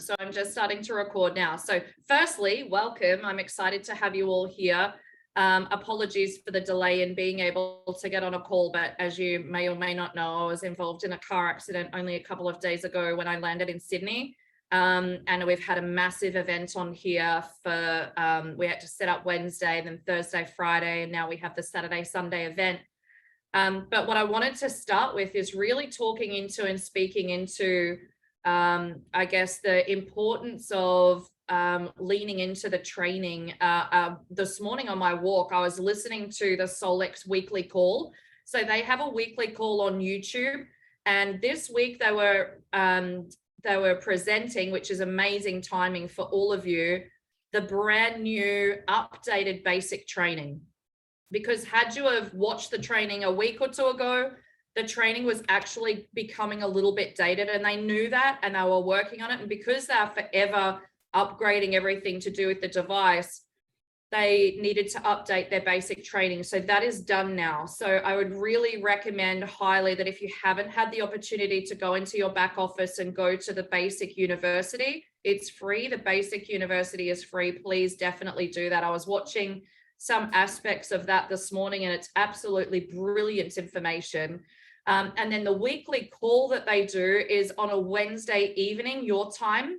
So I'm just starting to record now. So firstly, welcome. I'm excited to have you all here. Apologies for the delay in being able to get on a call, but as you may or may not know, I was involved in a car accident only a couple of days ago when I landed in Sydney. And we've had a massive event on here for, we had to set up Wednesday, then Thursday, Friday, and now we have the Saturday, Sunday event. But what I wanted to start with is really talking into and speaking into I guess the importance of leaning into the training. This morning on my walk, I was listening to the Solex weekly call. So they have a weekly call on YouTube, and this week they were presenting, which is amazing timing for all of you, the brand new updated basic training. Because had you have watched the training a week or two ago, the training was actually becoming a little bit dated, and they knew that, and they were working on it. And because they're forever upgrading everything to do with the device, they needed to update their basic training. So that is done now. So I would really recommend highly that if you haven't had the opportunity to go into your back office and go to the Basic University, it's free. The Basic University is free. Please definitely do that. I was watching some aspects of that this morning, and it's absolutely brilliant information. And then the weekly call that they do is on a Wednesday evening, your time.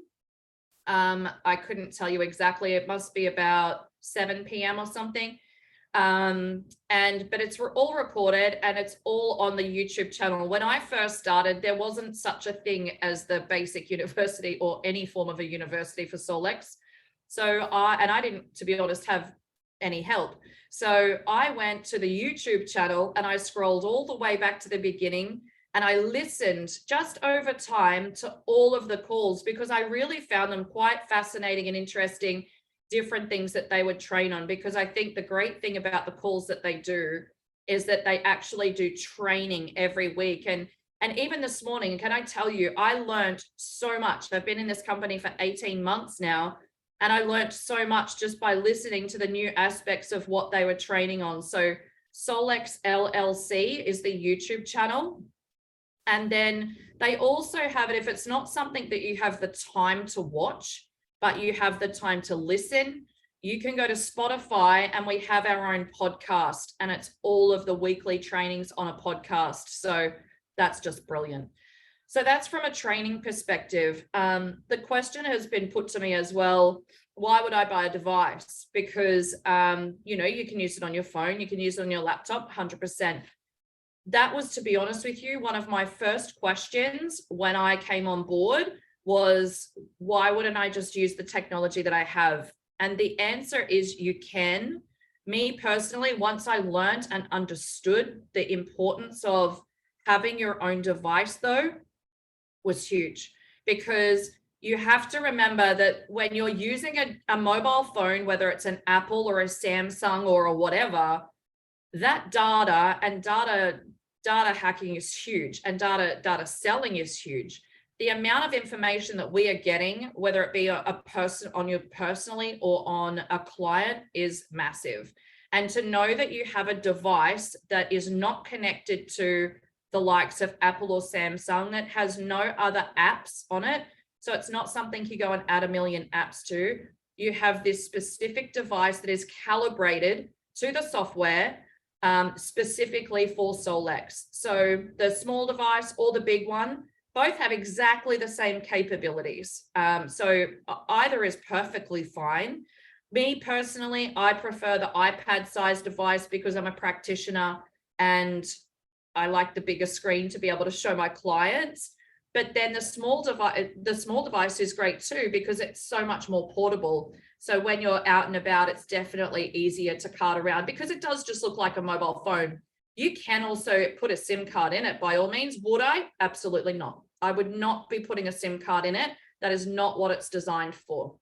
I couldn't tell you exactly. It must be about 7 p.m. or something. But it's all recorded, and it's all on the YouTube channel. When I first started, there wasn't such a thing as the Basic University or any form of a university for Solex. So I didn't, to be honest, have any help. So I went to the YouTube channel and I scrolled all the way back to the beginning, and I listened just over time to all of the calls because I really found them quite fascinating and interesting, different things that they would train on. Because I think the great thing about the calls that they do is that they actually do training every week. And even this morning, can I tell you, I learned so much. I've been in this company for 18 months now, and I learned so much just by listening to the new aspects of what they were training on. So Solex LLC is the YouTube channel. And then they also have it, if it's not something that you have the time to watch, but you have the time to listen, you can go to Spotify, and we have our own podcast, and it's all of the weekly trainings on a podcast. So that's just brilliant. So that's from a training perspective. The question has been put to me as well, why would I buy a device? Because, you can use it on your phone, you can use it on your laptop, 100%. That was, to be honest with you, one of my first questions when I came on board was, why wouldn't I just use the technology that I have? And the answer is you can. Me personally, once I learned and understood the importance of having your own device, though, was huge, because you have to remember that when you're using a mobile phone, whether it's an Apple or a Samsung or a whatever, that data and data hacking is huge, and data selling is huge. The amount of information that we are getting, whether it be a person on you personally or on a client, is massive. And to know that you have a device that is not connected to the likes of Apple or Samsung, that has no other apps on it. So it's not something you go and add a million apps to. You have this specific device that is calibrated to the software, specifically for Solex. So the small device or the big one, both have exactly the same capabilities. So either is perfectly fine. Me personally, I prefer the iPad size device because I'm a practitioner and I like the bigger screen to be able to show my clients. But then the small device is great too, because it's so much more portable. So when you're out and about, it's definitely easier to cart around, because it does just look like a mobile phone. You can also put a SIM card in it, by all means. Would I? Absolutely not. I would not be putting a SIM card in it. That is not what it's designed for.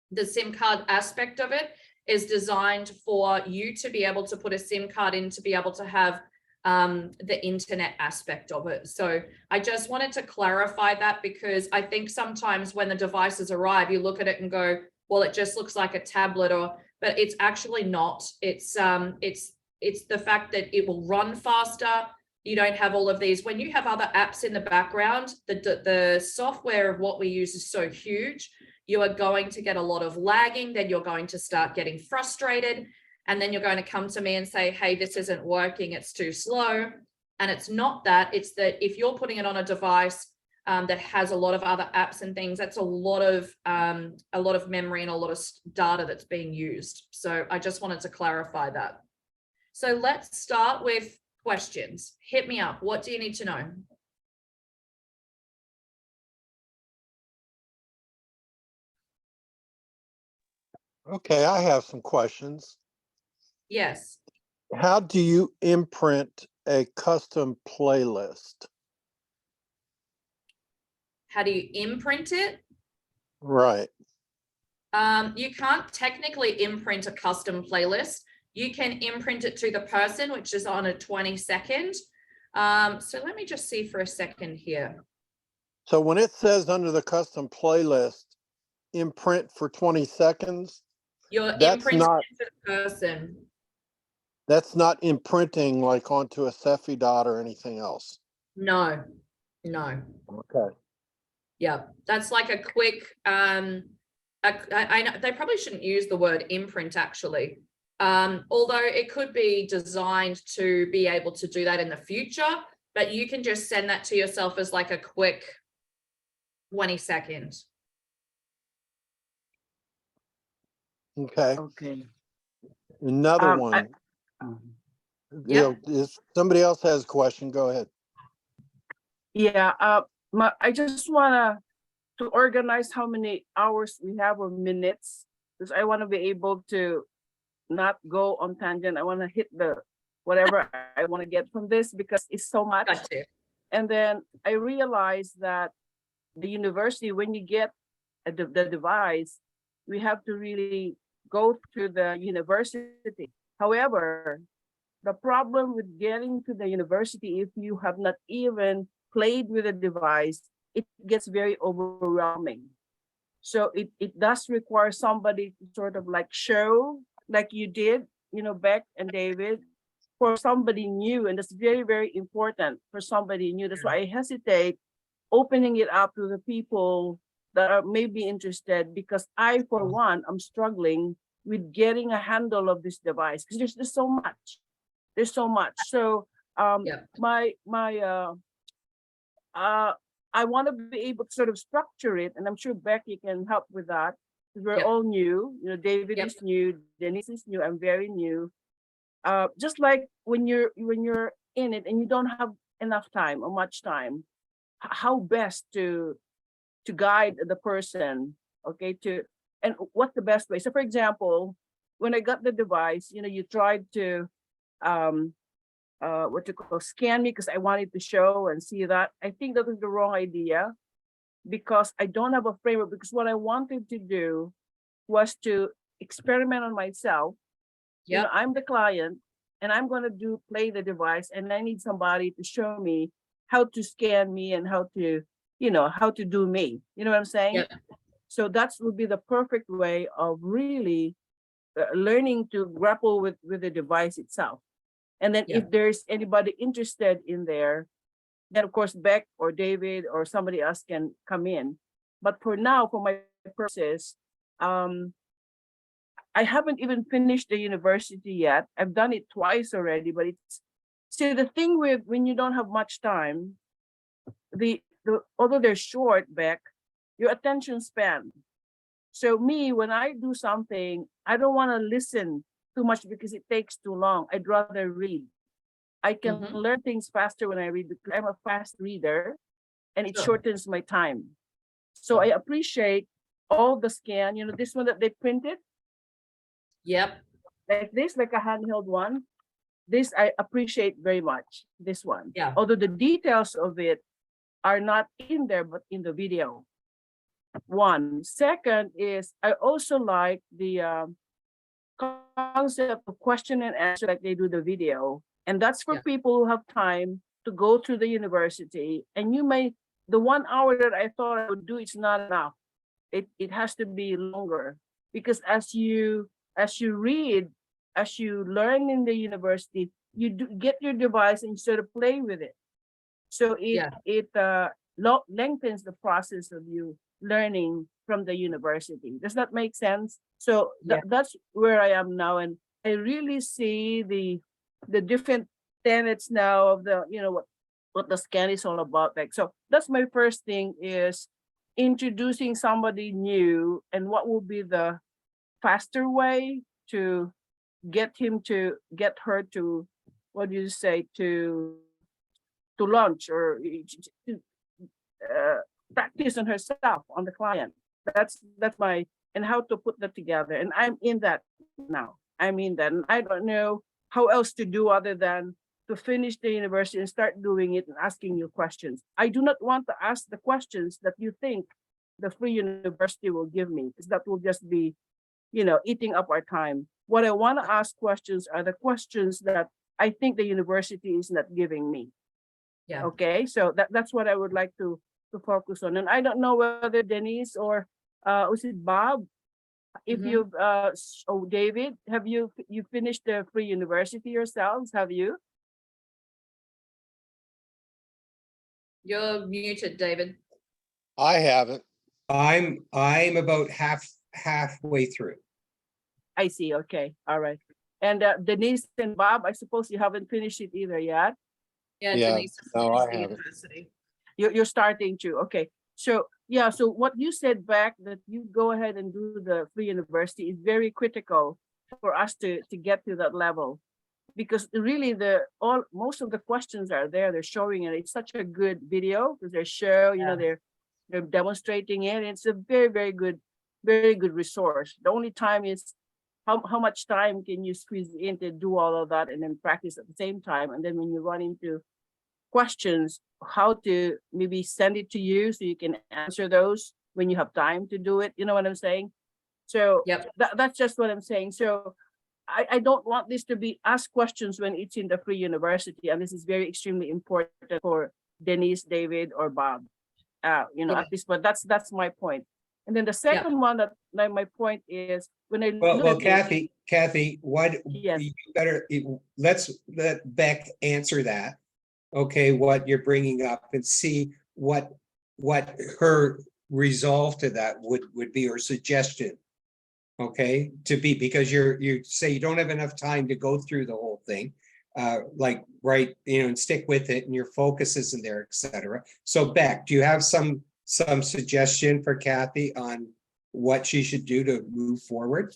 The SIM card aspect of it is designed for you to be able to put a SIM card in, to be able to have the internet aspect of it. So I just wanted to clarify that, because I think sometimes when the devices arrive, you look at it and go, well, it just looks like a tablet, but it's actually not. It's the fact that it will run faster. You don't have all of these. When you have other apps in the background, the software of what we use is so huge. You are going to get a lot of lagging, then you're going to start getting frustrated. And then you're going to come to me and say, hey, this isn't working, it's too slow. And it's not that, it's that if you're putting it on a device that has a lot of other apps and things, that's a lot of memory and a lot of data that's being used. So I just wanted to clarify that. So let's start with questions. Hit me up. What do you need to know? Okay, I have some questions. Yes. How do you imprint a custom playlist? How do you imprint it? Right. You can't technically imprint a custom playlist. You can imprint it to the person, which is on a 20-second. So let me just see for a second here. So when it says under the custom playlist, imprint for 20 seconds, You're that's imprinting not, it to the person. that's not imprinting like onto a Cephi dot or anything else. No, no. Okay. Yeah, that's like a quick, I know they probably shouldn't use the word imprint actually. Although it could be designed to be able to do that in the future, but you can just send that to yourself as like a quick 20 seconds. Okay. Okay. Another Um, one. Yep. If somebody else has a question, go ahead. Yeah, I just wanna to organize how many hours we have or minutes, because I want to be able to not go on tangent. I want to hit the whatever I want to get from this because it's so much. Got you. And then I realized that the university, when you get the device, we have to really go through the university. However, the problem with getting to the university, if you have not even played with the device, it gets very overwhelming. So it does require somebody to sort of like show, like you did, Beck and David, for somebody new. And that's very, very important for somebody new. That's why I hesitate opening it up to the people that are maybe interested, because I, for one, I'm struggling with getting a handle of this device because there's so much. There's so much. So Yep. I want to be able to sort of structure it, and I'm sure Becky can help with that. We're Yep. all new. David Yep. is new, Denise is new, I'm very new. Just like when you're in it and you don't have enough time or much time, how best to guide the person, okay, and what's the best way. So for example, when I got the device, you tried to what you call scan me because I wanted to show and see that. I think that was the wrong idea because I don't have a framework, because what I wanted to do was to experiment on myself. Yep. I'm the client and I'm going to play the device, and I need somebody to show me how to scan me and how to do me. You know what I'm saying? Yep. So that would be the perfect way of really learning to grapple with the device itself. And then Yeah. if there's anybody interested in there, then of course Beck or David or somebody else can come in. But for now, for my purposes, I haven't even finished the university yet. I've done it twice already, but see, the thing with when you don't have much time, although they're short, Beck, your attention span. So me, when I do something, I don't want to listen too much because it takes too long. I'd rather read. I can learn things faster when I read because I'm a fast reader, and it Sure. shortens my time. So I appreciate all the scan, this one that they printed, Yep. like this, like a handheld one. This I appreciate very much, this one. Yeah. Although the details of it are not in there, but in the video. One. Second is I also like the concept of question and answer like they do the video. And that's for people who have time to go through the university. And the 1 hour that I thought I would do, it's not enough. It has to be longer, because as you read, as you learn in the university, you get your device and you sort of play with it. So it lengthens the process of you learning from the university. Does that make sense? So that's where I am now, and I really see the different tenets now of the, you know, what the scan is all about. Like, so that's my first thing, is introducing somebody new, and what will be the faster way to get her to, what do you say, to launch or to practice on herself, on the client. That's my, and how to put that together. And I'm in that now. I'm in that, and I don't know how else to do other than to finish the university and start doing it and asking you questions. I do not want to ask the questions that you think the free university will give me, because that will just be, you know, eating up our time. What I want to ask questions are the questions that I think the university is not giving me. Yeah. Okay, so that's what I would like to focus on. And I don't know whether Denise or was it Bob? If Mhm. you've David, have you finished the free university yourselves? Have you? You're muted, David. I haven't. I'm about halfway through. I see. Okay, all right. And Denise and Bob, I suppose you haven't finished it either yet. Yeah, Yeah, Denise is no, I the haven't. university. You're starting to. Okay, so yeah, so what you said back, that you go ahead and do the free university, is very critical for us to get to that level, because really most of the questions are there. They're showing it. It's such a good video, because you know, they're demonstrating it. It's a very, very good resource. The only time is how much time can you squeeze in to do all of that and then practice at the same time. And then when you run into questions, how to maybe send it to you so you can answer those when you have time to do it. You know what I'm saying? So Yep. that's just what I'm saying. So I don't want this to be asked questions when it's in the free university. And this is very extremely important for Denise, David, or Bob. You know, Yeah. at least, but that's my point. And then the second one that my point is, when I Well, look at this- Kathy, what Yes. you better, let's let Beck answer that. Okay, what you're bringing up, and see what her resolve to that would be, or suggestion. Okay, to be, because you say you don't have enough time to go through the whole thing. Like, right, you know, and stick with it, and your focus isn't there, etc. So Beck, do you have some suggestion for Kathy on what she should do to move forward?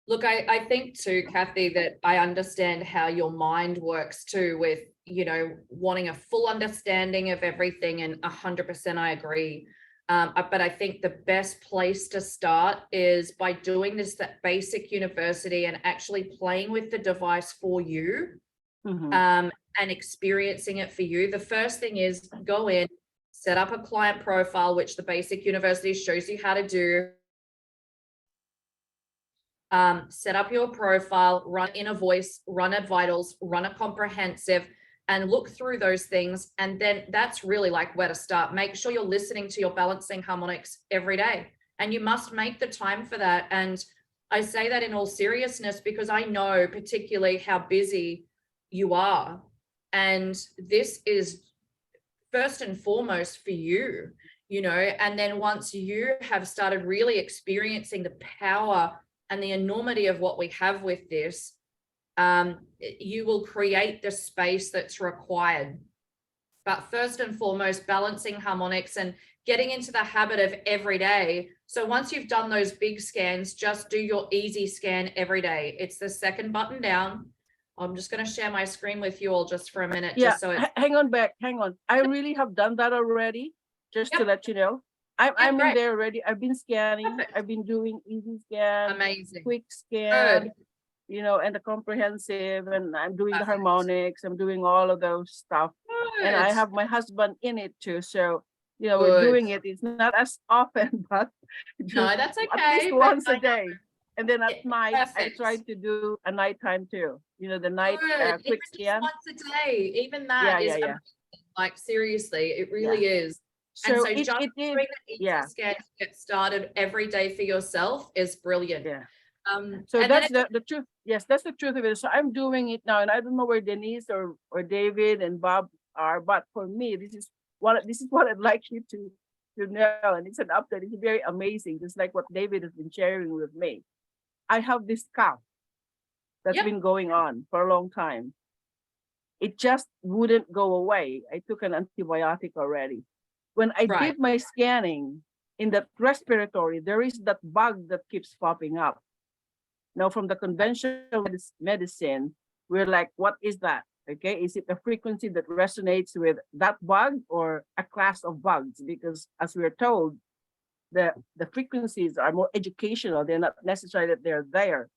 Look, I think too, Kathy, that I understand how your mind works too, with, you know, wanting a full understanding of everything, and 100% I agree. But I think the best place to start is by doing that basic university and actually playing with the device for you, Mhm. and experiencing it for you. The first thing is go in, set up a client profile, which the basic university shows you how to do. Set up your profile, run Inner Voice, run a Vitals, run a Comprehensive, and look through those things. And then that's really like where to start. Make sure you're listening to your balancing harmonics every day, and you must make the time for that. And I say that in all seriousness, because I know particularly how busy you are. And this is first and foremost for you, you know, and then once you have started really experiencing the power and the enormity of what we have with this, you will create the space that's required. But first and foremost, balancing harmonics and getting into the habit of every day. So once you've done those big scans, just do your easy scan every day. It's the second button down. I'm just going to share my screen with you all just for a minute. Yeah, just so it's hang on, Beck, hang on. I really have done that already, just to Yep. let you know. I'm in great. there already. I've been scanning. Perfect. I've been doing easy scan, amazing. quick scan, Good. you know, and the comprehensive, and I'm doing the Perfect. harmonics. I'm doing all of those stuff. And I Good. have my husband in it too. So, you know, we're Good. doing it. It's not as often, but No, just that's at okay. least but once I a know. day. And then at Yeah, night, I perfect. try to do a nighttime too. You know, the night Good. quick Even scan. just once a day, even that Yeah, is yeah, yeah. amazing. Like seriously, it really is. And So so just it doing is, the easy yeah. scan to get started every day for yourself is brilliant. Yeah. So and that's then the truth. Yes, that's the truth of it. So I'm doing it now, and I don't know where Denise or David and Bob are, but for me, this is what I'd like you to know. And it's an update. It's very amazing, just like what David has been sharing with me. I have this cough that's Yep. been going on for a long time. It just wouldn't go away. I took an antibiotic already. When I Right. did my scanning in that respiratory, there is that bug that keeps popping up. Now, from the conventional medicine, we're like, what is that? Okay, is it a frequency that resonates with that bug or a class of bugs? Because as we're told, the frequencies are more educational. They're not necessarily that they're there.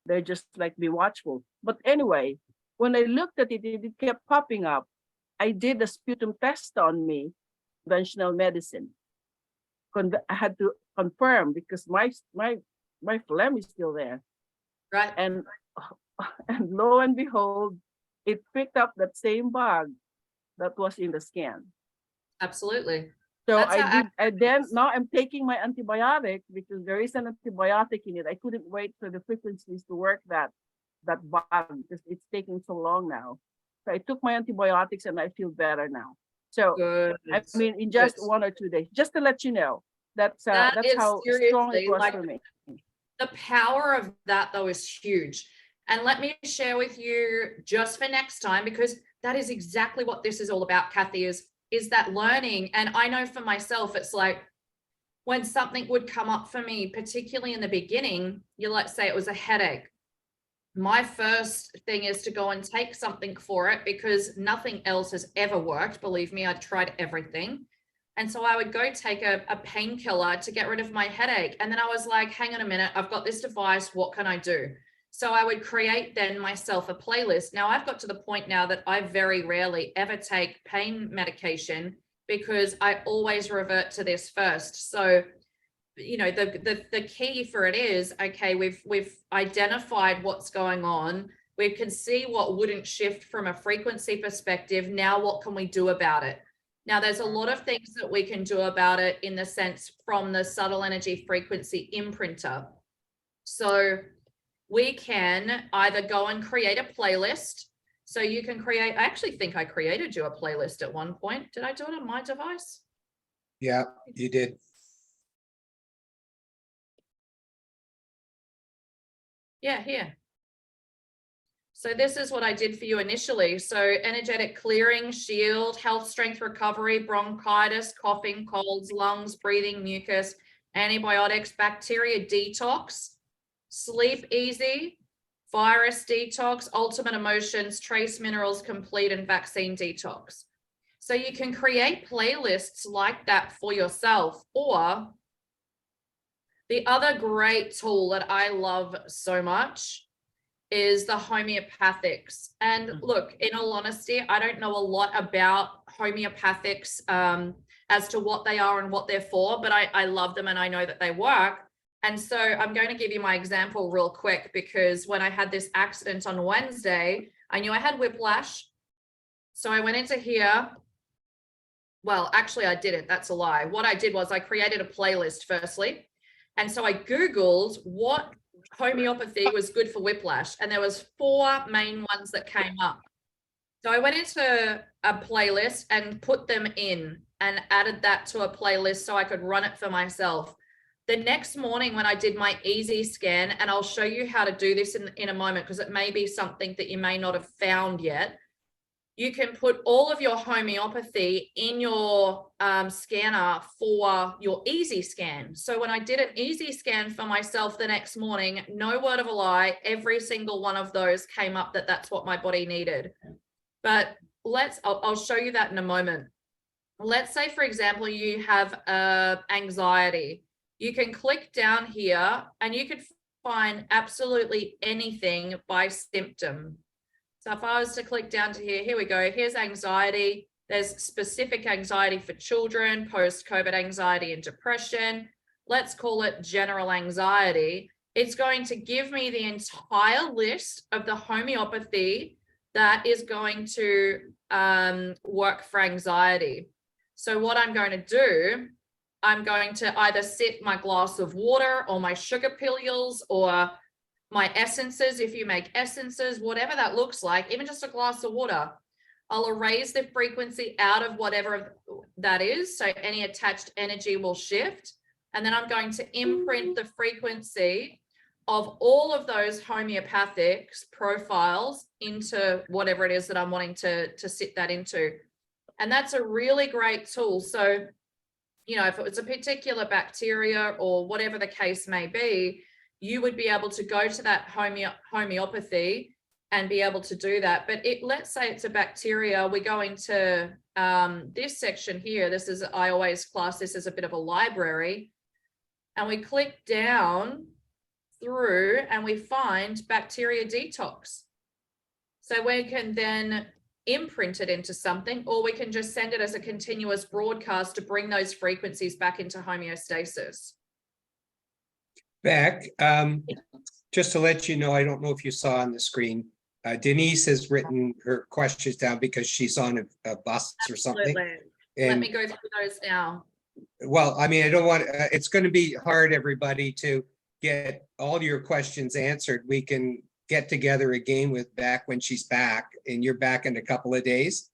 They're just like, be watchful. But anyway, when I looked at it, it kept popping up. I did a sputum test on me, conventional medicine. I had to confirm because my phlegm is still there. right. And lo and behold, it picked up that same bug that was in the scan. Absolutely. So That's how I did, and then now I'm taking my antibiotic because there is an antibiotic in it. I couldn't wait for the frequencies to work that bug because it's taking so long now. So I took my antibiotics and I feel better now. So Good. I mean, in just Good. 1 or 2 days, just to let you know, that's That that's is how strong it seriously, was like, for me. the power of that though is huge. And let me share with you just for next time, because that is exactly what this is all about, Kathy, is that learning. And I know for myself, it's like when something would come up for me, particularly in the beginning, let's say it was a headache. My first thing is to go and take something for it because nothing else has ever worked. Believe me, I tried everything. And so I would go take a painkiller to get rid of my headache. And then I was like, hang on a minute, I've got this device. What can I do? So I would create then myself a playlist. Now I've got to the point now that I very rarely ever take pain medication because I always revert to this first. So, you know, the key for it is, okay, we've identified what's going on. We can see what wouldn't shift from a frequency perspective. Now, what can we do about it? Now, there's a lot of things that we can do about it in the sense from the subtle energy frequency imprinter. So we can either go and create a playlist. So you can create, I actually think I created you a playlist at one point. Did I do it on my device? Yeah, you did. Yeah, here. So this is what I did for you initially. So energetic clearing, shield, health, strength, recovery, bronchitis, coughing, colds, lungs, breathing, mucus, antibiotics, bacteria detox, sleep easy, virus detox, ultimate emotions, trace minerals complete, and vaccine detox. So you can create playlists like that for yourself. Or the other great tool that I love so much is the homeopathics. And look, in all honesty, I don't know a lot about homeopathics as to what they are and what they're for, but I love them and I know that they work. And so I'm going to give you my example real quick, because when I had this accident on Wednesday, I knew I had whiplash. So I went into here. Well, actually I didn't. That's a lie. What I did was I created a playlist firstly. And so I Googled what homeopathy was good for whiplash. And there was 4 main ones that came up. So I went into a playlist and put them in and added that to a playlist so I could run it for myself. The next morning when I did my easy scan, and I'll show you how to do this in a moment, because it may be something that you may not have found yet. You can put all of your homeopathy in your scanner for your easy scan. So when I did an easy scan for myself the next morning, no word of a lie, every single one of those came up that that's what my body needed. But I'll show you that in a moment. Let's say, for example, you have anxiety. You can click down here and you could find absolutely anything by symptom. So if I was to click down to here we go. Here's anxiety. There's specific anxiety for children, post-COVID anxiety and depression. Let's call it general anxiety. It's going to give me the entire list of the homeopathy that is going to work for anxiety. So what I'm going to do, I'm going to either sip my glass of water or my sugar pills or my essences, if you make essences, whatever that looks like, even just a glass of water, I'll erase the frequency out of whatever that is. So any attached energy will shift. And then I'm going to imprint the frequency of all of those homeopathic profiles into whatever it is that I'm wanting to sit that into. And that's a really great tool. So, you know, if it was a particular bacteria or whatever the case may be, you would be able to go to that homeopathy and be able to do that. But let's say it's a bacteria, we go into this section here. This is, I always class this as a bit of a library. And we click down through and we find bacteria detox. So we can then imprint it into something, or we can just send it as a continuous broadcast to bring those frequencies back into homeostasis. Beck, just to let you know, I don't know if you saw on the screen, Denise has written her questions down because she's on a bus or something. Absolutely. Let And me go through those now. well, I mean, I don't want, it's going to be hard, everybody, to get all your questions answered. We can get together again with Beck when she's back, and you're back in a couple of days.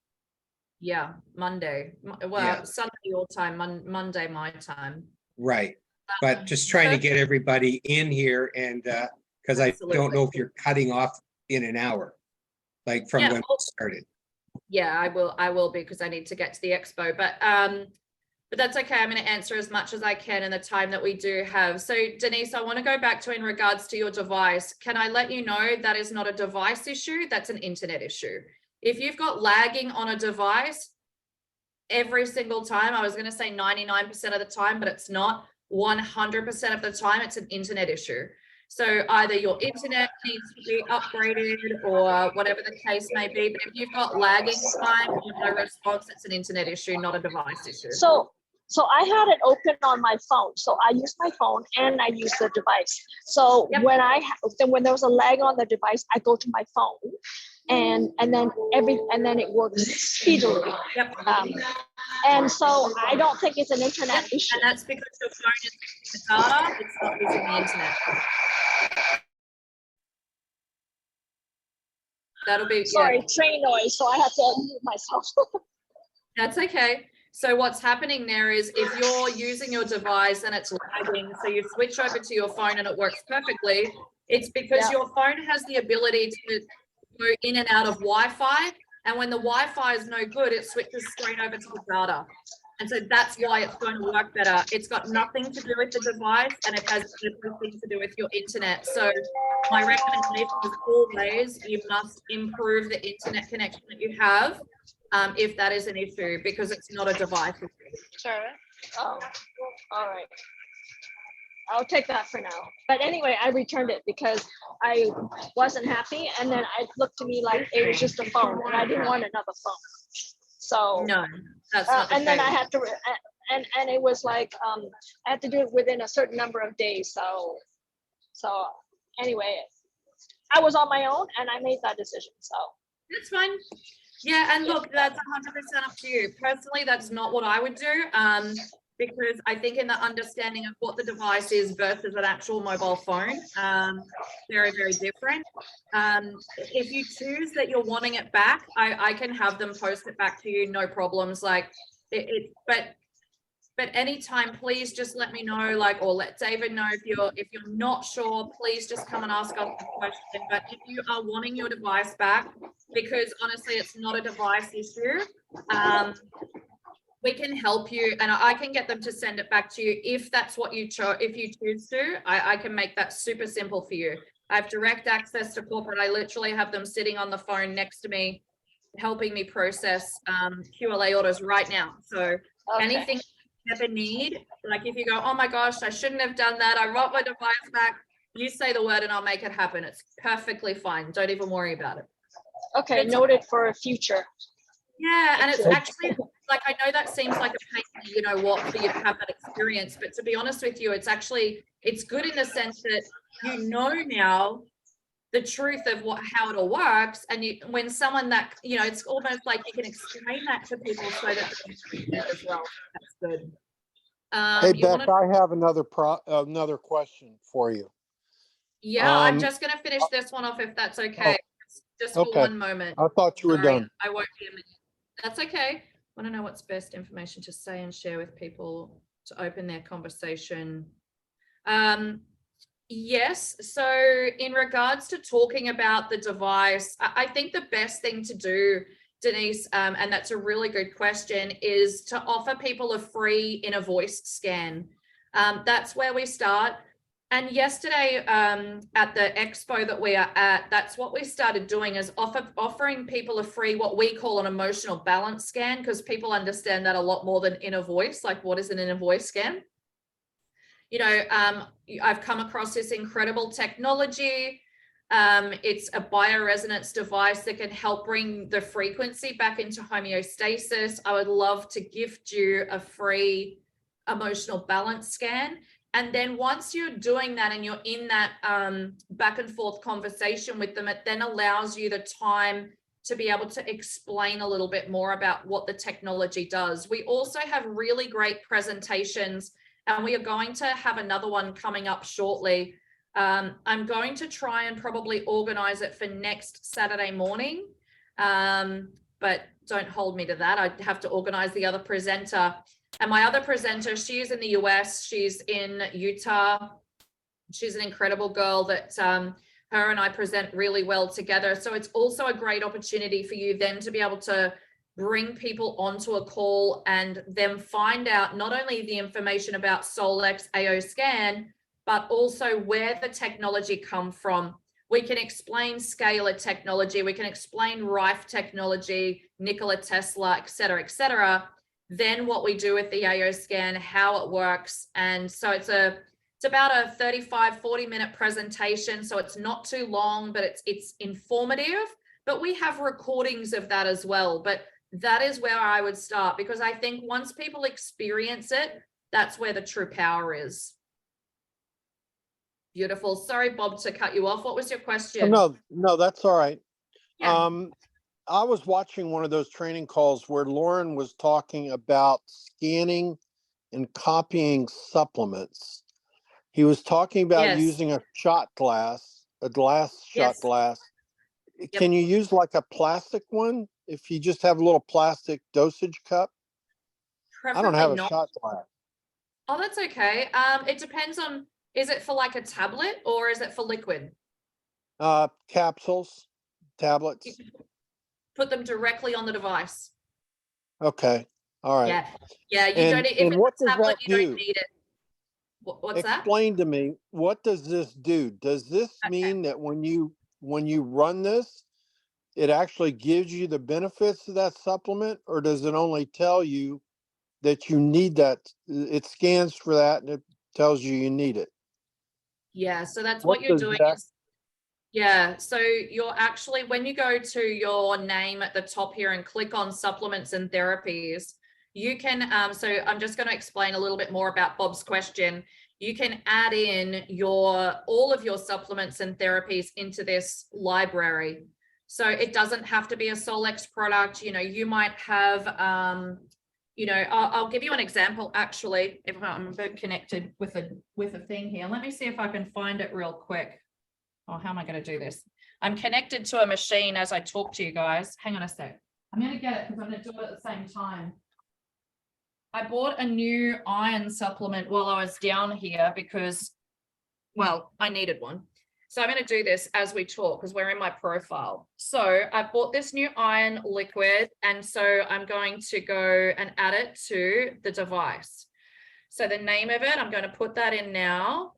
Yeah, Monday. Well, Yeah. Sunday your time, Monday my time. Right. But just trying to get everybody in here and, because I don't know if you're cutting off in an hour, like from Yeah, when it started. Yeah, I will be, because I need to get to the expo, but that's okay. I'm going to answer as much as I can in the time that we do have. So Denise, I want to go back to in regards to your device. Can I let you know that is not a device issue? That's an internet issue. If you've got lagging on a device every single time, I was going to say 99% of the time, but it's not 100% of the time, it's an internet issue. So either your internet needs to be upgraded or whatever the case may be. But if you've got lagging time or no response, it's an internet issue, not a device issue. So I had it open on my phone. So I use my phone and I use the device. So Yep. when there was a lag on the device, I go to my phone and then it works speedily. Yep. And so I don't think it's an internet issue. And that's because your phone is using the data, it's not using the internet. That'll be, Sorry, yeah, train noise. So I have to mute myself. that's okay. So what's happening there is if you're using your device and it's lagging, so you switch over to your phone and it works perfectly, it's because Yeah. your phone has the ability to go in and out of Wi-Fi. And when the Wi-Fi is no good, it switches straight over to the data. And so that's why it's going to work better. It's got nothing to do with the device and it has everything to do with your internet. So my recommendation is always you must improve the internet connection that you have if that is an issue, because it's not a device issue. Sure. Oh, all right. I'll take that for now. But anyway, I returned it because I wasn't happy. And then it looked to me like it was just a phone and I didn't want another phone. So, No, that's not the and then I case. had to, and it was like, I had to do it within a certain number of days. So anyway, I was on my own and I made that decision. So. That's fine. Yeah, and look, that's 100% up to you. Personally, that's not what I would do. Because I think in the understanding of what the device is versus an actual mobile phone, very, very different. If you choose that you're wanting it back, I can have them post it back to you, no problems. Like but anytime, please just let me know, like, or let David know if you're not sure, please just come and ask us a question. But if you are wanting your device back, because honestly, it's not a device issue, we can help you and I can get them to send it back to you if that's what you chose. If you choose to, I can make that super simple for you. I have direct access to corporate. I literally have them sitting on the phone next to me, helping me process QLA orders right now. So anything you ever need, like if you go, oh my gosh, I shouldn't have done that, I want my device back, you say the word and I'll make it happen. It's perfectly fine. Don't even worry about it. Okay, noted for future. Yeah, and it's actually, like, I know that seems like a pain, you know what, for you to have that experience, but to be honest with you, it's good in the sense that you know now the truth of how it all works, and when someone that, you know, it's almost like you can explain that to people so that they can do it as well. That's good. Hey, Beck, I have another question for you. Yeah, I'm Um, just gonna finish this one off if that's okay. Just for okay. one moment. I thought you were Sorry, done. I won't be a minute. That's okay. Want to know what's best information to say and share with people to open their conversation. Yes, so in regards to talking about the device, I think the best thing to do, Denise, and that's a really good question, is to offer people a free inner voice scan. That's where we start. And yesterday at the expo that we are at, that's what we started doing, is offering people a free, what we call an emotional balance scan, because people understand that a lot more than inner voice. Like, what is an inner voice scan? You know, I've come across this incredible technology. It's a bioresonance device that can help bring the frequency back into homeostasis. I would love to gift you a free emotional balance scan. And then once you're doing that and you're in that back and forth conversation with them, it then allows you the time to be able to explain a little bit more about what the technology does. We also have really great presentations, and we are going to have another one coming up shortly. I'm going to try and probably organize it for next Saturday morning, but don't hold me to that. I have to organize the other presenter. And my other presenter, she is in the US, she's in Utah. She's an incredible girl that her and I present really well together. So it's also a great opportunity for you then to be able to bring people onto a call and then find out not only the information about SolX AO Scan, but also where the technology come from. We can explain scalar technology, we can explain Rife technology, Nikola Tesla, et cetera, then what we do with the AO Scan, how it works. And so it's about a 35-40 minute presentation, so it's not too long, but it's informative. But we have recordings of that as well. But that is where I would start, because I think once people experience it, that's where the true power is. Beautiful. Sorry, Bob, to cut you off. What was your question? No, that's all right. Yeah. I was watching one of those training calls where Lauren was talking about scanning and copying supplements. He was talking about Yes. using a shot glass, a glass shot Yes. glass. Can you use like a plastic one if you just have a little plastic dosage cup? I don't have Preferably a not. shot glass. Oh, that's okay. It depends on, is it for like a tablet or is it for liquid? Capsules, tablets. You can put them directly on the device. Okay. All right. Yeah. You And, don't, if and it's what a does tablet, that you don't do? need it. What's that? Explain to me, what does this do? Does this Okay. mean that when you run this, it actually gives you the benefits of that supplement, or does it only tell you that you need that? It scans for that and it tells you need it. Yeah, so that's What what you're does doing that? is, yeah, so you're actually, when you go to your name at the top here and click on supplements and therapies, you can, so I'm just going to explain a little bit more about Bob's question. You can add in all of your supplements and therapies into this library. So it doesn't have to be a SolX product. You know, you might have, you know, I'll give you an example actually, if I'm a bit connected with a thing here. Let me see if I can find it real quick. Oh, how am I going to do this? I'm connected to a machine as I talk to you guys. Hang on a sec. I'm going to get it because I'm going to do it at the same time. I bought a new iron supplement while I was down here because, well, I needed one. So I'm going to do this as we talk because we're in my profile. So I bought this new iron liquid, and so I'm going to go and add it to the device. So the name of it, I'm going to put that in now.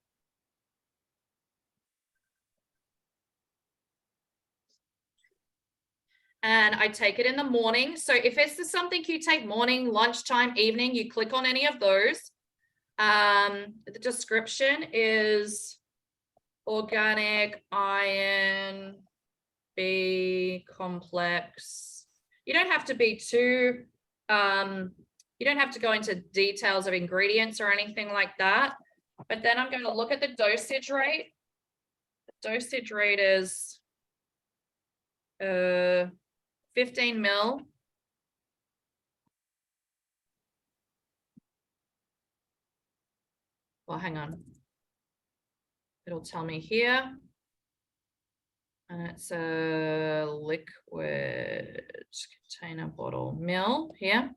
And I take it in the morning. So if it's something you take morning, lunchtime, evening, you click on any of those. The description is organic iron B complex. You don't have to be too, you don't have to go into details of ingredients or anything like that. But then I'm going to look at the dosage rate. The dosage rate is 15 mil. Well, hang on. it'll tell me here. And it's a liquid container bottle mill here.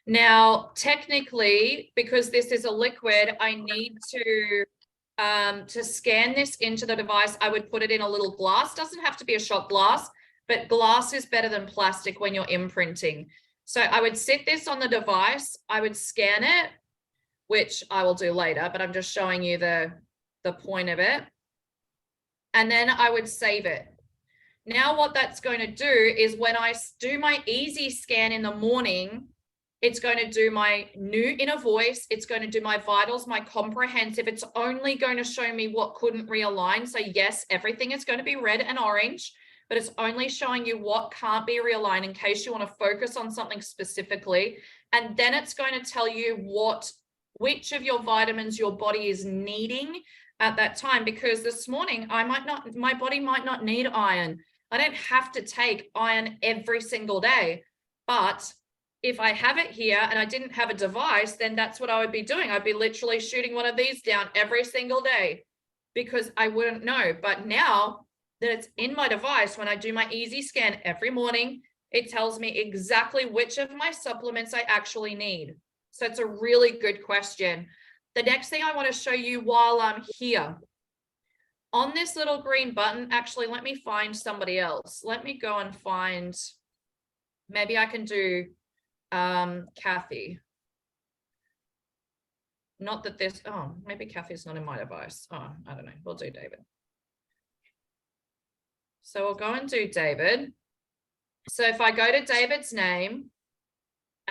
Now, technically, because this is a liquid, I need to scan this into the device. I would put it in a little glass. Doesn't have to be a shot glass, but glass is better than plastic when you're imprinting. So I would sit this on the device. I would scan it, which I will do later, but I'm just showing you the point of it. And then I would save it. Now what that's going to do is when I do my easy scan in the morning, it's going to do my new inner voice. It's going to do my vitals, my comprehensive. It's only going to show me what couldn't realign. So yes, everything is going to be red and orange, but it's only showing you what can't be realigned in case you want to focus on something specifically. And then it's going to tell you which of your vitamins your body is needing at that time. Because this morning, my body might not need iron. I don't have to take iron every single day, but if I have it here and I didn't have a device, then that's what I would be doing. I'd be literally shooting one of these down every single day because I wouldn't know. But now that it's in my device, when I do my easy scan every morning, it tells me exactly which of my supplements I actually need. So it's a really good question. The next thing I want to show you while I'm here, on this little green button, actually, let me find somebody else. Let me go and find, maybe I can do Kathy. Not that this, oh, maybe Kathy's not in my device. Oh, I don't know. We'll do David. So we'll go and do David. So if I go to David's name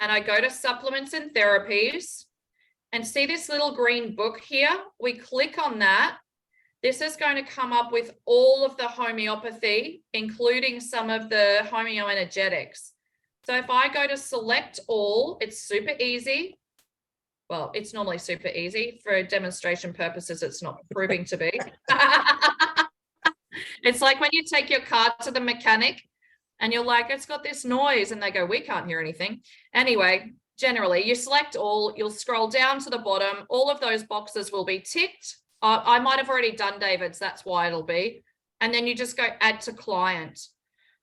and I go to supplements and therapies and see this little green book here, we click on that. This is going to come up with all of the homeopathy, including some of the homeoenergetics. So if I go to select all, it's super easy. Well, it's normally super easy. For demonstration purposes, it's not proving to be. It's like when you take your car to the mechanic and you're like, it's got this noise, and they go, we can't hear anything. Anyway, generally you select all, you'll scroll down to the bottom. All of those boxes will be ticked. I might have already done David's, that's why it'll be. And then you just go add to client.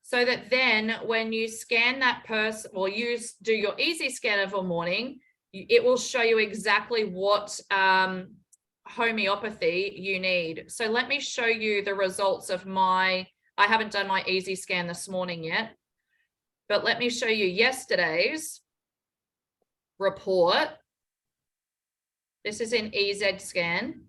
So that then when you scan that person or do your easy scan of a morning, it will show you exactly what homeopathy you need. So let me show you the results of I haven't done my easy scan this morning yet, but let me show you yesterday's report. This is in EZ Scan.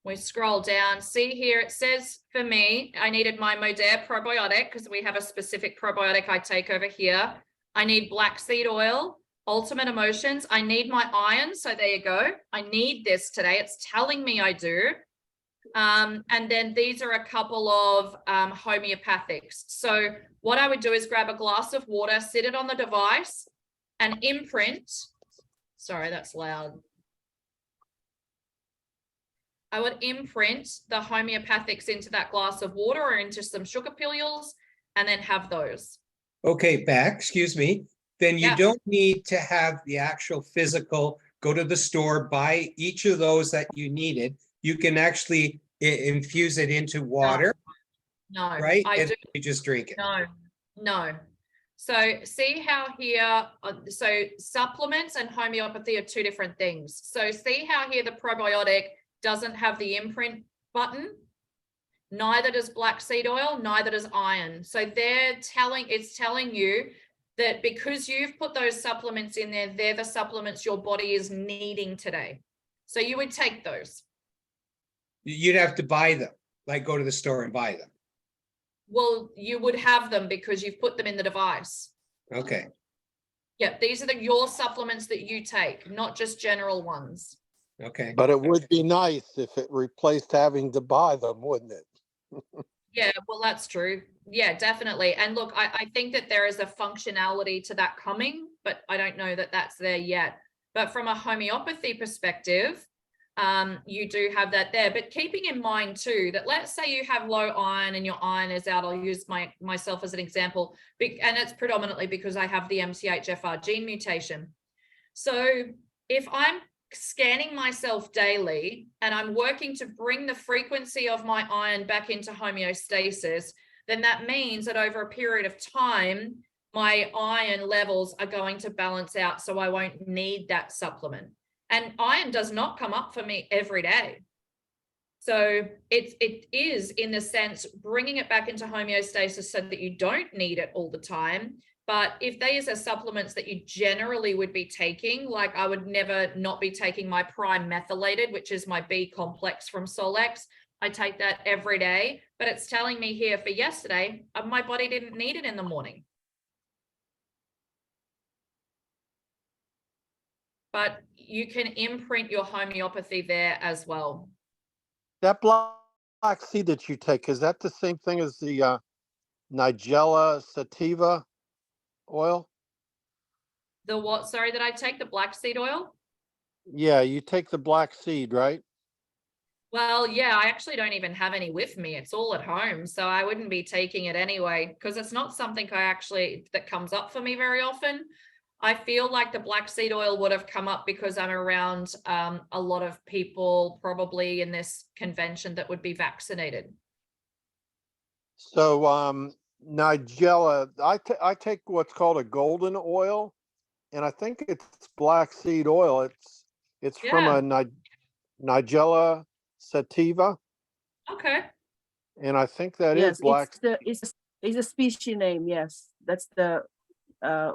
We scroll down, see here, it says for me, I needed my Modere probiotic because we have a specific probiotic I take over here. I need black seed oil, Ultimate Emotions. I need my iron. So there you go. I need this today. It's telling me I do. And then these are a couple of homeopathics. So what I would do is grab a glass of water, sit it on the device and imprint. Sorry, that's loud. I would imprint the homeopathics into that glass of water or into some sugar pillules and then have those. Okay, back, excuse me. Then you Yeah. don't need to have the actual physical, go to the store, buy each of those that you needed. You can actually infuse it into water, No, right? I And do. you just drink it. No. So see how here, so supplements and homeopathy are two different things. So see how here the probiotic doesn't have the imprint button, neither does black seed oil, neither does iron. So it's telling you that because you've put those supplements in there, they're the supplements your body is needing today. So you would take those. You'd have to buy them, like go to the store and buy them. Well, you would have them because you've put them in the device. Okay, Yeah, these are your supplements that you take, not just general ones. okay. But it would be nice if it replaced having to buy them, wouldn't it? Yeah, well, that's true. Yeah, definitely. And look, I think that there is a functionality to that coming, but I don't know that that's there yet. But from a homeopathy perspective, you do have that there. But keeping in mind too, that let's say you have low iron and your iron is out, I'll use myself as an example, and it's predominantly because I have the MTHFR gene mutation. So if I'm scanning myself daily and I'm working to bring the frequency of my iron back into homeostasis, then that means that over a period of time, my iron levels are going to balance out, so I won't need that supplement. And iron does not come up for me every day. So it is, in the sense, bringing it back into homeostasis so that you don't need it all the time. But if these are supplements that you generally would be taking, like I would never not be taking my prime methylated, which is my B complex from Solex. I take that every day, but it's telling me here for yesterday, my body didn't need it in the morning. But you can imprint your homeopathy there as well. That black seed that you take, is that the same thing as the Nigella sativa oil? The what? Sorry, that I take the black seed oil? Yeah, you take the black seed, right? Well, yeah, I actually don't even have any with me. It's all at home. So I wouldn't be taking it anyway, because it's not something that comes up for me very often. I feel like the black seed oil would have come up because I'm around a lot of people probably in this convention that would be vaccinated. So Nigella, I take what's called a golden oil, and I think it's black seed oil. It's from Yeah. a Nigella sativa, Okay. and I think that is Yes, black. it's a species name. Yes, that's the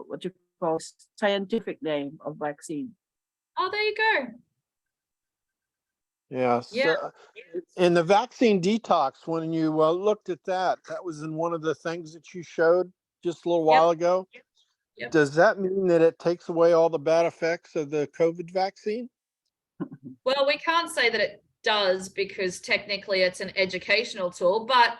what you call scientific name of vaccine. Oh, there you go. Yeah. Yeah. So, in the vaccine detox, when you looked at that, that was in one of the things that you showed just a little while ago. Yep. Does that mean that it takes away all the bad effects of the COVID vaccine? Well, we can't say that it does because technically it's an educational tool, but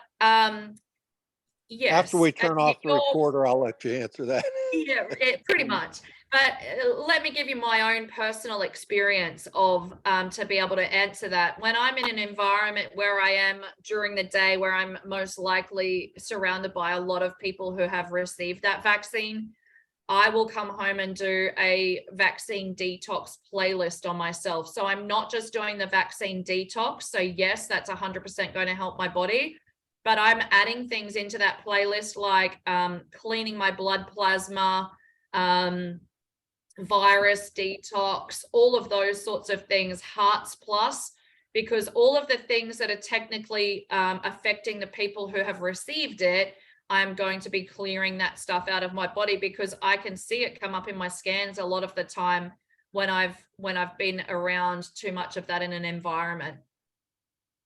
yes. After we turn off the you're- recorder, I'll let you answer that. Yeah, pretty much. But let me give you my own personal experience of to be able to answer that. When I'm in an environment where I am during the day, where I'm most likely surrounded by a lot of people who have received that vaccine, I will come home and do a vaccine detox playlist on myself. So I'm not just doing the vaccine detox. So yes, that's 100% going to help my body, but I'm adding things into that playlist like cleaning my blood plasma, virus detox, all of those sorts of things, Hearts Plus, because all of the things that are technically affecting the people who have received it, I'm going to be clearing that stuff out of my body because I can see it come up in my scans a lot of the time when I've been around too much of that in an environment.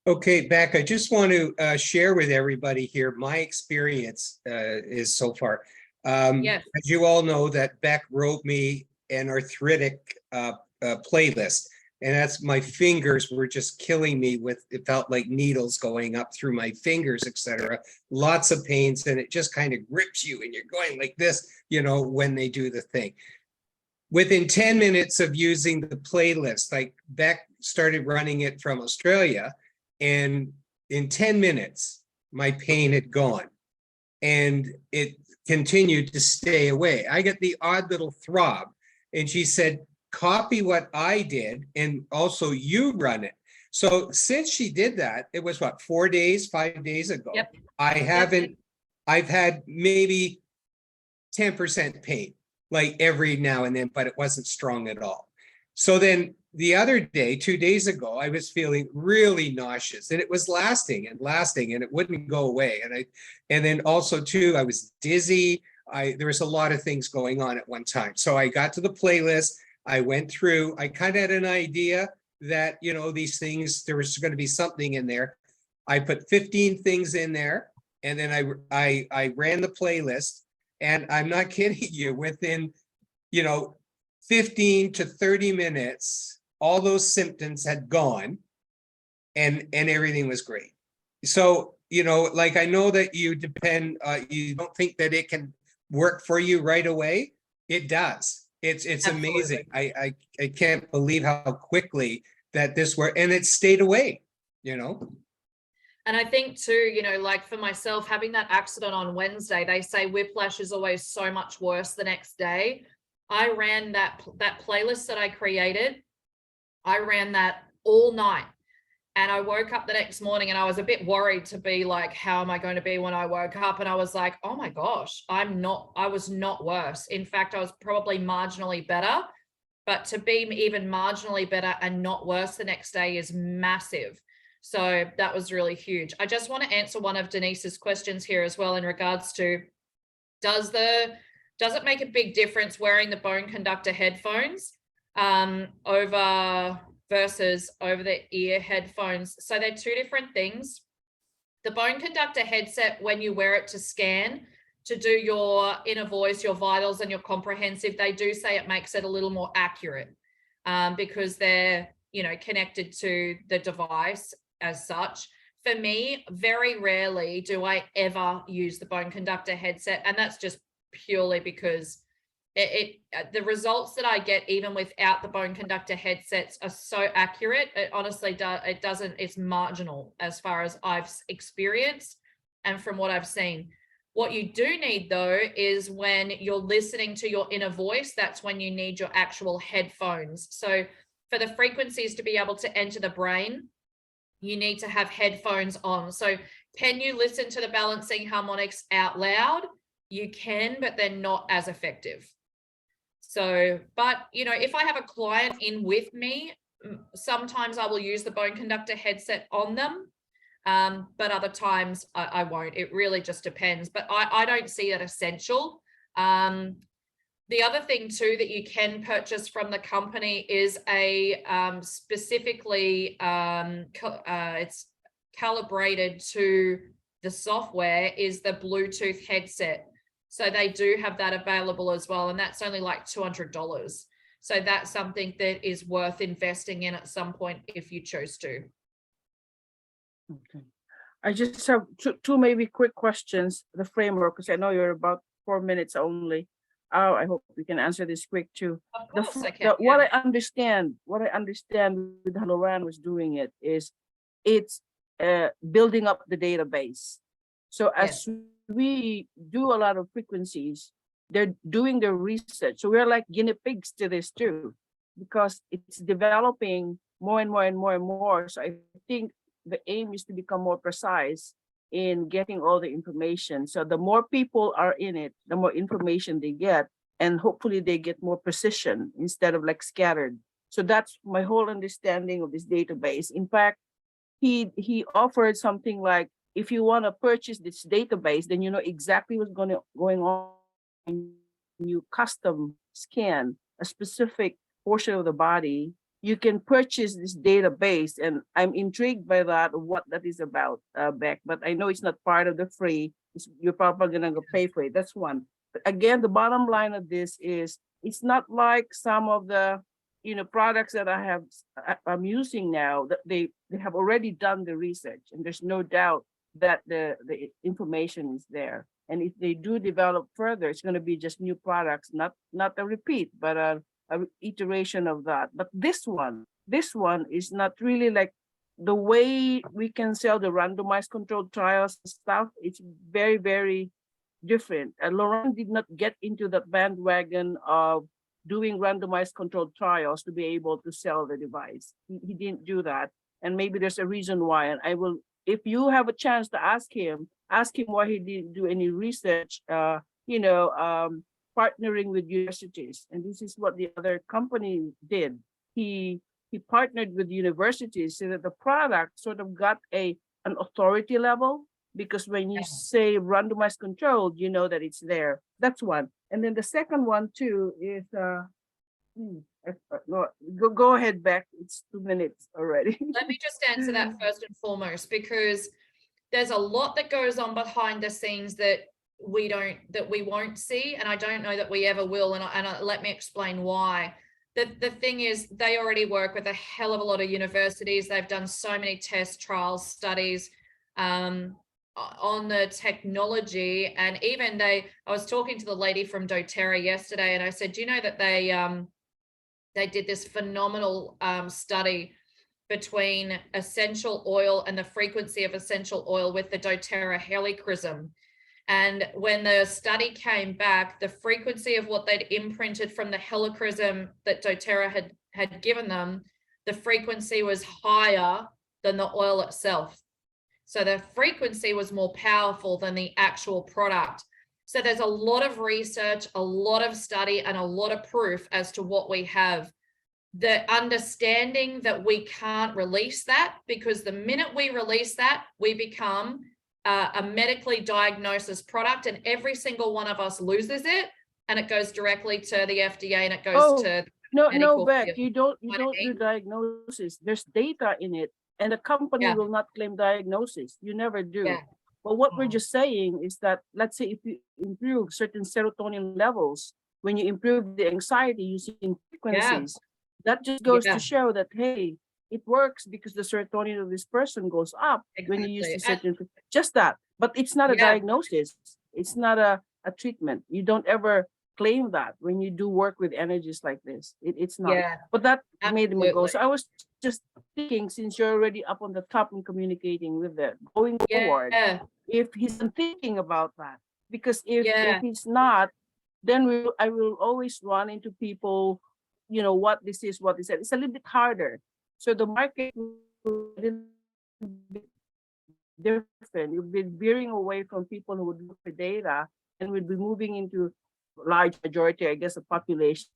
Okay, Beck, I just want to share with everybody here my experience is so far. Yes. As you all know, that Beck wrote me an arthritic playlist, and that's my fingers were just killing me with, it felt like needles going up through my fingers, etc. Lots of pains, and it just kind of grips you and you're going like this, you know, when they do the thing. Within 10 minutes of using the playlist, like Beck started running it from Australia, and in 10 minutes, my pain had gone and it continued to stay away. I got the odd little throb, and she said, copy what I did and also you run it. So since she did that, it was what, 4 days, 5 days ago. Yep. I've had maybe 10% pain, like every now and then, but it wasn't strong at all. So then the other day, 2 days ago, I was feeling really nauseous, and it was lasting and it wouldn't go away. And then also too, I was dizzy. There was a lot of things going on at one time. So I got to the playlist. I went through, I kind of had an idea that, you know, these things, there was going to be something in there. I put 15 things in there, and then I ran the playlist, and I'm not kidding you, within, you know, 15 to 30 minutes, all those symptoms had gone, and everything was great. So, you know, like, I know that you don't think that it can work for you right away. It does. It's Absolutely. amazing. I can't believe how quickly that this worked, and it stayed away, you know. And I think too, you know, like for myself, having that accident on Wednesday, they say whiplash is always so much worse the next day. I ran that playlist that I created. I ran that all night. And I woke up the next morning and I was a bit worried to be like, how am I going to be when I woke up? And I was like, oh my gosh, I was not worse. In fact, I was probably marginally better, but to be even marginally better and not worse the next day is massive. So that was really huge. I just want to answer one of Denise's questions here as well in regards to, does it make a big difference wearing the bone conductor headphones over versus over the ear headphones? So they're two different things. The bone conductor headset, when you wear it to scan, to do your inner voice, your vitals and your comprehensive, they do say it makes it a little more accurate because they're, connected to the device as such. For me, very rarely do I ever use the bone conductor headset. And that's just purely because the results that I get even without the bone conductor headsets are so accurate. It honestly it's marginal as far as I've experienced and from what I've seen. What you do need though is when you're listening to your inner voice, that's when you need your actual headphones. So for the frequencies to be able to enter the brain, you need to have headphones on. So can you listen to the balancing harmonics out loud? You can, but they're not as effective. So, but if I have a client in with me, sometimes I will use the bone conductor headset on them. But other times I won't. It really just depends. But I don't see that essential. The other thing too that you can purchase from the company is a specifically it's calibrated to the software is the Bluetooth headset. So they do have that available as well, and that's only like $200. So that's something that is worth investing in at some point if you choose to. Okay. I just have two maybe quick questions, the framework, because I know you're about 4 minutes only. I hope we can answer this quick too. Of course I can. What I understand with how Loran was doing it is it's building up the database. So as we do a lot of frequencies, they're doing their research. So we're like guinea pigs to this too, because it's developing more and more and more and more. So I think the aim is to become more precise in getting all the information. So the more people are in it, the more information they get, and hopefully they get more precision instead of like scattered. So that's my whole understanding of this database. In fact, he offered something like, if you want to purchase this database, then you know exactly what's going on. And you custom scan a specific portion of the body, you can purchase this database. And I'm intrigued by that, what that is about, Beck, but I know it's not part of the free. You're probably going to pay for it. That's one. But again, the bottom line of this is it's not like some of the products that I'm using now, that they have already done the research, and there's no doubt that the information is there. And if they do develop further, it's going to be just new products, not a repeat, but a iteration of that. But this one is not really like the way we can sell the randomized controlled trials stuff. It's very, very different. And Loran did not get into that bandwagon of doing randomized controlled trials to be able to sell the device. He didn't do that. And maybe there's a reason why. And I will, if you have a chance to ask him why he didn't do any research, partnering with universities. And this is what the other company did. He partnered with universities so that the product sort of got an authority level, because when you say randomized controlled, you know that it's there. That's one. And then the second one too is go ahead, Beck. It's 2 minutes already. Let me just answer that first and foremost, because there's a lot that goes on behind the scenes that we won't see, and I don't know that we ever will. And let me explain why. The thing is, they already work with a hell of a lot of universities. They've done so many tests, trials, studies on the technology. And even I was talking to the lady from doTERRA yesterday, and I said, do you know that they did this phenomenal study between essential oil and the frequency of essential oil with the doTERRA helichrysum. And when the study came back, the frequency of what they'd imprinted from the helichrysum that doTERRA had given them the frequency was higher than the oil itself. So the frequency was more powerful than the actual product. So there's a lot of research, a lot of study, and a lot of proof as to what we have. The understanding that we can't release that, because the minute we release that, we become a medically diagnosed product, and every single one of us loses it, and it goes directly to the FDA, and it goes Oh, to No, medical Beck, field. you don't What I do mean? diagnosis. There's data in it, and the company Yeah. will not claim diagnosis. You never do. Yeah. But what we're Mm. just saying is that, let's say if you improve certain serotonin levels, when you improve the anxiety using frequencies, that just goes Yeah. to show that, hey, it works because the serotonin of this person goes up when you use the Exactly. certain, just that. But it's not a Yeah. diagnosis. It's not a treatment. You don't ever claim that when you do work with energies like this. It's not. Yeah, But that made him go. absolutely. So I was just thinking, since you're already up on the top and communicating with them, going forward, Yeah, if he's thinking about that, because if Yeah. he's not, then I will always run into people, what this is, what is that. It's a little bit harder. So the market will be a little bit different. You'll be veering away from people who would look for data, and would be moving into large majority, I guess, of population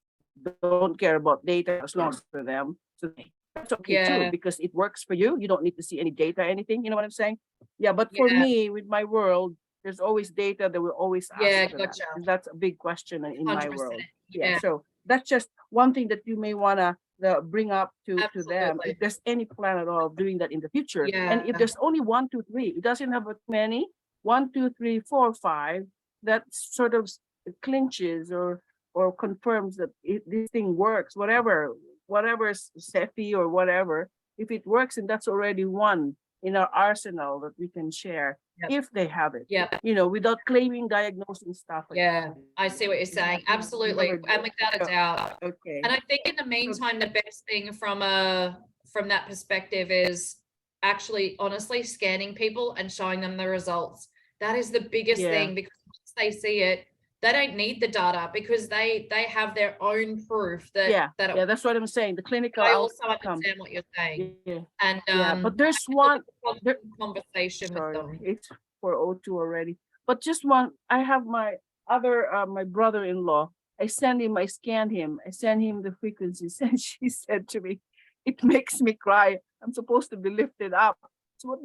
don't care about data as long as for them. So that's okay Yeah. too, because it works for you. You don't need to see any data, anything. You know what I'm saying? Yeah, but for Yeah. me, with my world, there's always data that will always ask Yeah, for that. gotcha. And that's a big question in my 100%. world. Yeah, So that's just one thing that you may wanna bring up to them, Absolutely. if there's any plan at all of doing that in the future. And Yeah. if there's only 1, 2, 3, it doesn't have many, 1, 2, 3, 4, 5, that sort of clinches or confirms that this thing works, whatever CEPI or whatever. If it works, and that's already one in our arsenal that we can share, Yep. if they have it, Yep. without claiming diagnosing stuff. Yeah, I see what you're saying. Absolutely. Never do. And without a doubt. Okay. And I think in the meantime, the best thing from that perspective is actually honestly scanning people and showing them the results. That is the biggest Yeah. thing, because once they see it, they don't need the data, because they have their own proof that Yeah, that yeah, that's what I'm saying. The clinical I also outcome. understand what you're saying. Yeah, And yeah, but there's one. there- conversation with Sorry, them. it's 4:02 already. But just one, I have my other, my brother-in-law. I scanned him, I sent him the frequencies, and she said to me, "It makes me cry. I'm supposed to be lifted up." So what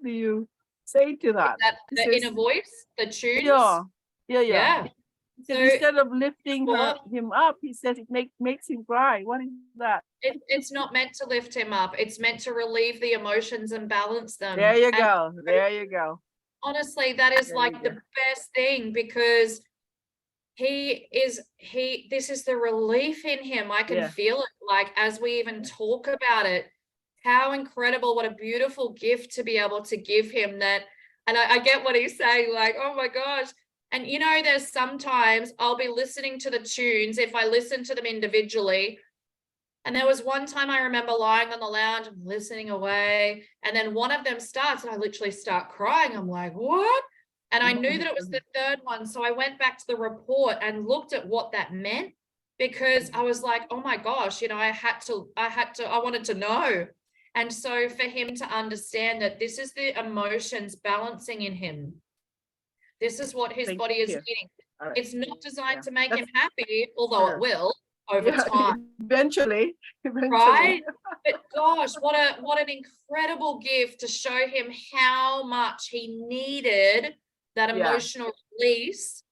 do you say to that? That He the says, inner voice, the tunes. Yeah. Yeah. He said So- instead of lifting What? him up, he says it makes him cry. What is that? It's not meant to lift him up. It's meant to relieve the emotions and balance them. There you And go. There you go. honestly, that is There like you the best thing, because this is the relief in him. I can Yeah. feel it, like, as we even talk about it, how incredible, what a beautiful gift to be able to give him that. And I get what he's saying, like, oh my gosh. And there's sometimes I'll be listening to the tunes, if I listen to them individually. And there was one time I remember lying on the lounge and listening away, and then one of them starts and I literally start crying. I'm like, what? And I knew that it was the third one. So I went back to the report and looked at what that meant, because I was like, oh my gosh, I wanted to know. And so for him to understand that this is the emotions balancing in him, this is what his Thank body is you. needing. All right. It's not designed Yeah. to make him That's- happy, although Sure. it will over Yeah, time. Eventually. Right? But gosh, what an incredible gift to show him how much he needed that Yeah. emotional release,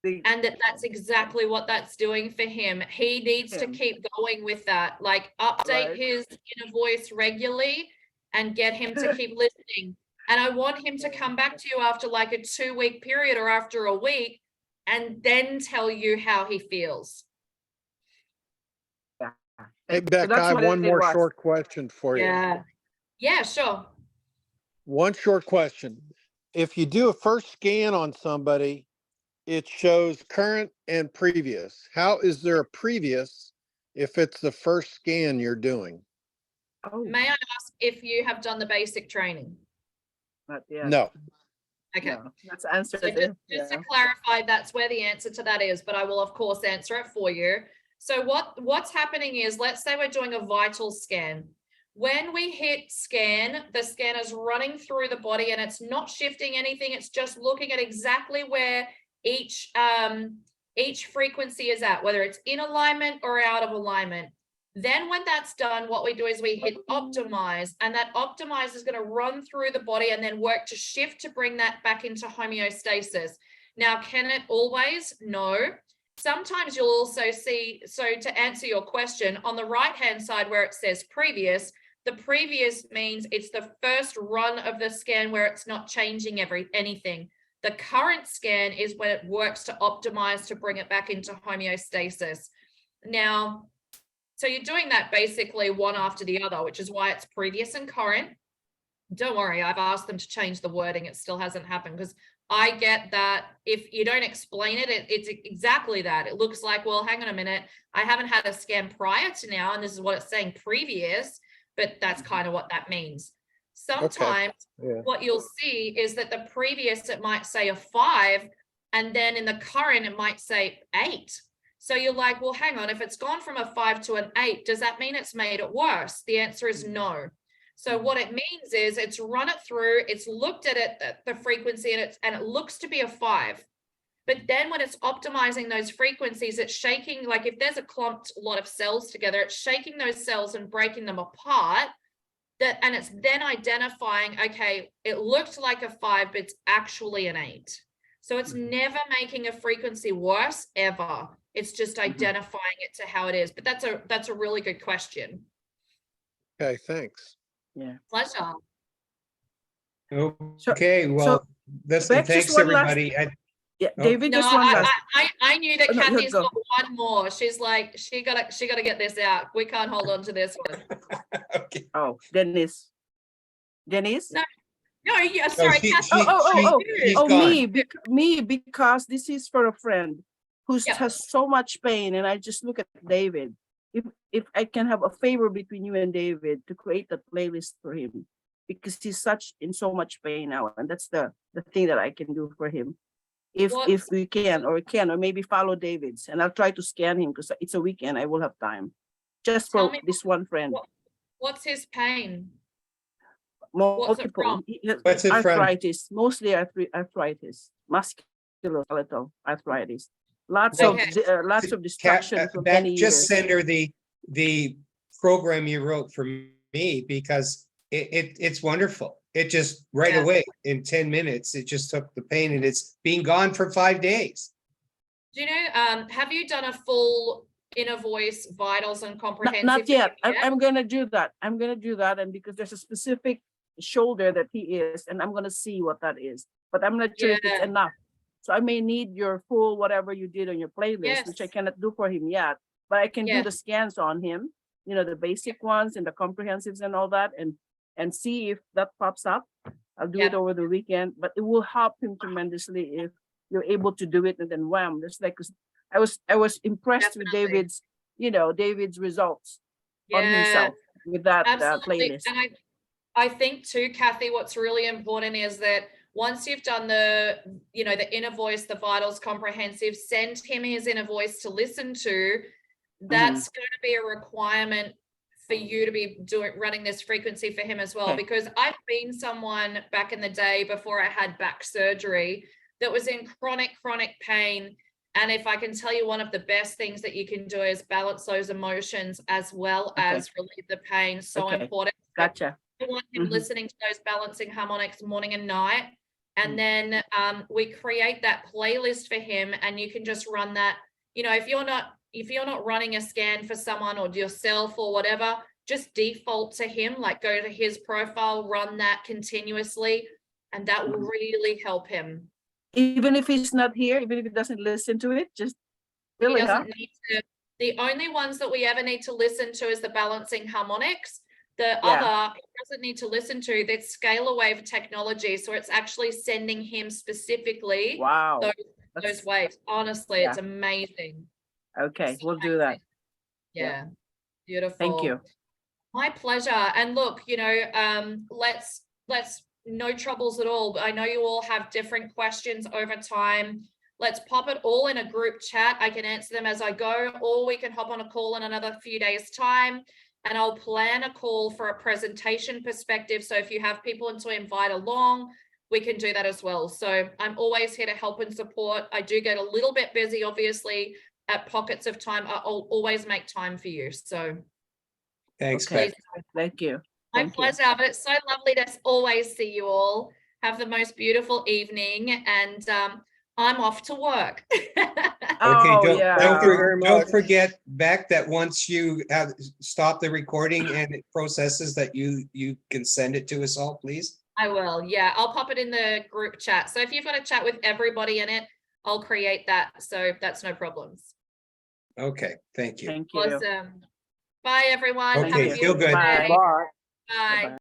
The- and that's exactly what that's doing for him. He needs to Him. keep going with that, like update Right. his inner voice regularly and get him to keep listening. And I want him to come back to you after like a 2-week period or after a week, and then tell you how he feels. Hey, Beck, that's I have what one it more was. short question for you. Yeah, sure. One short question. If you do a first scan on somebody, it shows current and previous. How is there a previous if it's the first scan you're doing? Oh, May I ask if you have done the basic training? not yet. No. Okay. No, that's answered. So just to clarify, that's where the answer to that is, but I will of course answer it for you. So what's happening is, let's say we're doing a vital scan. When we hit scan, the scan is running through the body and it's not shifting anything. It's just looking at exactly where each frequency is at, whether it's in alignment or out of alignment. Then when that's done, what we do is we hit optimize, and that optimize is going to run through the body and then work to shift to bring that back into homeostasis. Now, can it always? No. Sometimes you'll also see, so to answer your question, on the right-hand side where it says previous, the previous means it's the first run of the scan where it's not changing anything. The current scan is when it works to optimize to bring it back into homeostasis. Now, so you're doing that basically one after the other, which is why it's previous and current. Don't worry, I've asked them to change the wording. It still hasn't happened, because I get that if you don't explain it, it's exactly that. It looks like, well, hang on a minute, I haven't had a scan prior to now, and this is what it's saying previous, but that's kind of what that means. Sometimes Yeah. what you'll see is that the previous, it might say a 5, and then in the current, it might say 8. So you're like, well, hang on, if it's gone from a 5 to an 8, does that mean it's made it worse? The answer is no. So what it means is it's run it through, it's looked at it, the frequency, and it looks to be a 5. But then when it's optimizing those frequencies, it's shaking, like if there's a clumped lot of cells together, it's shaking those cells and breaking them apart. And it's then identifying, okay, it looked like a 5, but it's actually an 8. So it's never making a frequency worse, ever. It's just identifying it to how it is. But that's a really good question. Okay, thanks. Yeah. Pleasure. Okay, well, listen, Bex, just thanks, one last- everybody. Yeah, Oh. David, No, just one last. I knew that Oh, no, you Kathy's go. got one more. She's like, she gotta get this out. We can't hold on to this one. Okay. Oh, Dennis. Dennis? No, No, yeah, sorry, she- Kathy. she- Oh, she's oh, gone. me, because this is for a friend who Yeah. has so much pain, and I just look at David. If I can have a favor between you and David to create a playlist for him, because he's in so much pain now, and that's the thing that I can do for him. If we can, or maybe follow David's, and I'll try to scan him because it's a weekend. I will have time, just Tell for me this one friend. What's his pain? Multiple from? he has What's it from? arthritis, mostly arthritis, musculoskeletal arthritis. Lots Okay. lots of destruction for Beck, many just years. send her the program you wrote for me, because it's wonderful. It just right Yeah. away in 10 minutes, it just took the pain, and it's been gone for 5 days. Do you know, have you done a full inner voice vitals and comprehensive? Not yet. yet? I'm gonna do that. And because there's a specific shoulder that he is, and I'm gonna see what that is. But I'm not sure if it's Yeah. enough. So I may need your full whatever you did on your playlist, which I Yes. cannot do for him yet. But I can do Yeah. the scans on him, the basic ones and the comprehensives and all that, and see if that pops up. I'll do it Yeah. over the weekend, but it will help him tremendously if you're able to do it, and then wham, there's like I was impressed with Definitely. David's results on Yeah, himself with that absolutely. playlist. And I think too, Kathy, what's really important is that once you've done the inner voice, the vitals comprehensive, send him his inner voice to listen to. That's going to be a requirement for you to be running this frequency for him as well. Okay. Because I've been someone back in the day before I had back surgery that was in chronic pain. And if I can tell you, one of the best things that you can do is balance those emotions as well as relieve the pain. So Okay. important. Gotcha. I want him Mhm. listening to those balancing harmonics morning and night. And then we create that playlist for him, and you can just run that. If you're not running a scan for someone or yourself or whatever, just default to him, like go to his profile, run that continuously, and that will really help him. Even if he's not here, even if he doesn't listen to it, just He really, huh? doesn't need to. The only ones that we ever need to listen to is the balancing harmonics. The other, he doesn't need to listen to. That's scalar wave technology, so it's actually sending him specifically Wow. those That's- waves. Honestly, Yeah. it's amazing. Okay, So we'll do that. Yeah, beautiful. Thank you. My pleasure. And look, let's no troubles at all. I know you all have different questions over time. let's pop it all in a group chat. I can answer them as I go, or we can hop on a call in another few days' time. And I'll plan a call for a presentation perspective. So if you have people to invite along, we can do that as well. So I'm always here to help and support. I do get a little bit busy, obviously, at pockets of time. I'll always make time for you. So Thanks, Okay. Becky. Thank you. my Thank you. pleasure, but it's so lovely to always see you all. Have the most beautiful evening, and I'm off to work. Oh, Okay, yeah. Thank you very don't much. forget, Beck, that once you have stop the recording and it processes that you can send it to us all, please. I will, yeah, I'll pop it in the group chat. So if you've got a chat with everybody in it, I'll create that. So that's no problems. Okay, thank you. Thank you. Awesome. Bye, everyone. Have a Okay, feel beautiful good. day. Bye. Bye. Bye. Bye-bye.